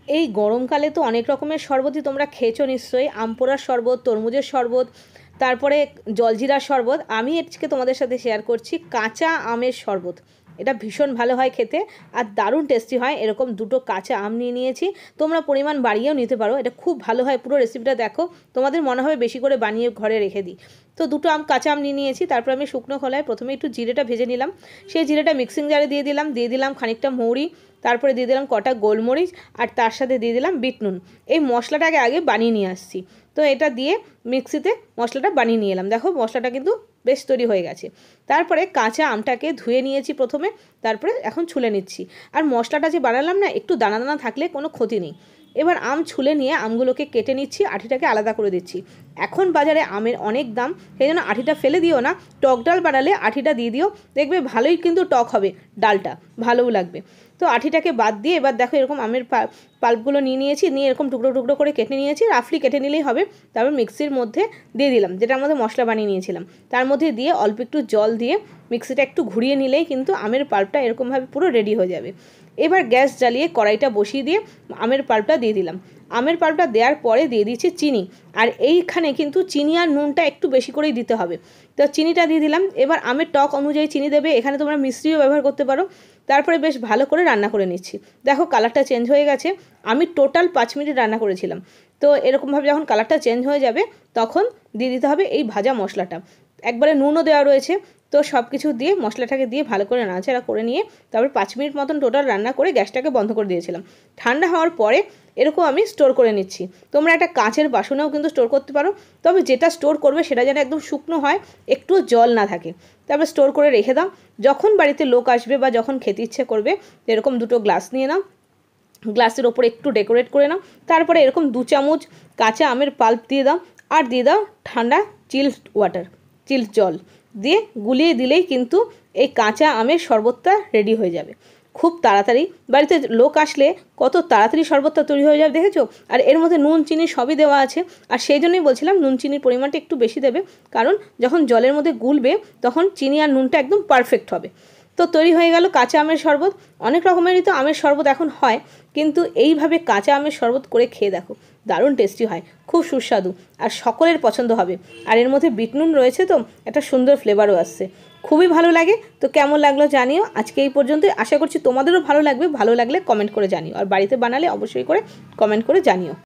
এই গরমকালে তো অনেক রকমের শরবতই তোমরা খেয়েছো নিশ্চয়ই, আম পোড়ার শরবত, তরমুজের শরবত, তারপরে জলজিরার শরবত। আমি আজকে তোমাদের সাথে শেয়ার করছি কাঁচা আমের শরবত। এটা ভীষণ ভালো হয় খেতে আর দারুণ টেস্টি হয়। এরকম দুটো কাঁচা আম নিয়ে নিয়েছি, তোমরা পরিমাণ বাড়িয়েও নিতে পারো, এটা খুব ভালো হয়। পুরো রেসিপিটা দেখো, তোমাদের মনে হবে বেশি করে বানিয়ে ঘরে রেখে দিই। তো দুটো কাঁচা আম নিয়ে নিয়েছি। তারপর আমি শুকনো খোলায় প্রথমে একটু জিরেটা ভেজে নিলাম, সেই জিরেটা মিক্সিং জারে দিয়ে দিলাম খানিকটা মৌরি, তারপরে দিয়ে দিলাম কটা গোলমরিচ, আর তার সাথে দিয়ে দিলাম বিট নুন। এই মশলাটাকে আগে বানিয়ে নিয়ে আসছি। তো এটা দিয়ে মিক্সিতে মশলাটা বানিয়ে নিয়ে এলাম। দেখো মশলাটা কিন্তু বেশ তৈরি হয়ে গেছে। তারপরে কাঁচা আমটাকে ধুয়ে নিয়েছি প্রথমে, তারপরে এখন ছুলে নিচ্ছি। আর মশলাটা যে বানালাম না, একটু দানা দানা থাকলে কোনো ক্ষতি নেই। এবার আম ছুলে নিয়ে আমগুলোকে কেটে নিচ্ছি, আঠিটাকে আলাদা করে দিচ্ছি। এখন বাজারে আমের অনেক দাম, সেই জন্য আঠিটা ফেলে দিও না, টক ডাল বানালে আঠিটা দিয়ে দিও, দেখবে ভালোই কিন্তু টক হবে, ডালটা ভালোও লাগবে। তো আঠিটাকে বাদ দিয়ে এবার দেখো এরকম আমের পাল্পগুলো নিয়ে নিয়েছি, নিয়ে এরকম টুকরো টুকরো করে কেটে নিয়েছি, রাফলি কেটে নিলেই হবে। তারপর মিক্সির মধ্যে দিয়ে দিলাম, যেটা আমাদের মশলা বানিয়ে নিয়েছিলাম তার মধ্যে দিয়ে অল্প একটু জল দিয়ে মিক্সিটা একটু ঘুরিয়ে নিলেই কিন্তু আমের পাল্পটা এরকমভাবে পুরো রেডি হয়ে যাবে। এবার গ্যাস জ্বালিয়ে কড়াইটা বসিয়ে দিয়ে আমের পাল্পটা দিয়ে দিলাম। আমের পাল্পটা দেওয়ার পরে দিয়ে দিচ্ছি চিনি, আর এইখানে কিন্তু চিনি আর নুনটা একটু বেশি করেই দিতে হবে। তো চিনিটা দিয়ে দিলাম। এবার আমের টক অনুযায়ী চিনি দেবে, এখানে তোমরা মিষ্টিও ব্যবহার করতে পারো। তারপরে বেশ ভালো করে রান্না করে নিচ্ছি। দেখো কালারটা চেঞ্জ হয়ে গেছে, আমি টোটাল 5 মিনিট রান্না করেছিলাম। তো এরকমভাবে যখন কালারটা চেঞ্জ হয়ে যাবে তখন দিয়ে দিতে হবে এই ভাজা মশলাটা। একবারে নুনও দেওয়া রয়েছে। তো সব কিছু দিয়ে মশলাটাকে দিয়ে ভালো করে নাড়াচাড়া করে নিয়ে তারপর 5 মিনিট মতন টোটাল রান্না করে গ্যাসটাকে বন্ধ করে দিয়েছিলাম। ঠান্ডা হওয়ার পরে এরকম আমি স্টোর করে নিচ্ছি। তোমরা একটা কাঁচের বাসনেও কিন্তু স্টোর করতে পারো, তবে যেটা স্টোর করবে সেটা যেন একদম শুকনো হয়, একটুও জল না থাকে। তারপর স্টোর করে রেখে দাও, যখন বাড়িতে লোক আসবে বা যখন খেতে ইচ্ছে করবে এরকম দুটো গ্লাস নিয়ে নাও, গ্লাসের ওপর একটু ডেকোরেট করে নাও, তারপরে এরকম 2 চামচ কাঁচা আমের পাল্প দিয়ে দাও, আর দিয়ে দাও ঠান্ডা চিল্ড জল দিয়ে গুলিয়ে দিলেই কিন্তু এই কাঁচা আমের শরবতটা রেডি হয়ে যাবে খুব তাড়াতাড়ি। বাড়িতে লোক আসলে কত তাড়াতাড়ি শরবতটা তৈরি হয়ে যাবে দেখেছো। আর এর মধ্যে নুন চিনি সবই দেওয়া আছে, আর সেই জন্যই বলছিলাম নুন চিনির পরিমাণটা একটু বেশি দেবে, কারণ যখন জলের মধ্যে গুলবে তখন চিনি আর নুনটা একদম পারফেক্ট হবে। তো তৈরি হয়ে গেল কাঁচা আমের শরবত। অনেক রকমেরই তো আমের শরবত এখন হয়, কিন্তু এইভাবে কাঁচা আমের শরবত করে খেয়ে দেখো, দারুণ টেস্টি হয়, খুব সুস্বাদু, আর সকলের পছন্দ হবে। আর এর মধ্যে বিট নুন রয়েছে তো একটা সুন্দর ফ্লেভারও আসছে, খুবই ভালো লাগে। তো কেমন লাগলো জানিও। আজকে এই পর্যন্তই, আশা করছি তোমাদেরও ভালো লাগবে। ভালো লাগলে কমেন্ট করে জানিও, আর বাড়িতে বানালে অবশ্যই করে কমেন্ট করে জানিও।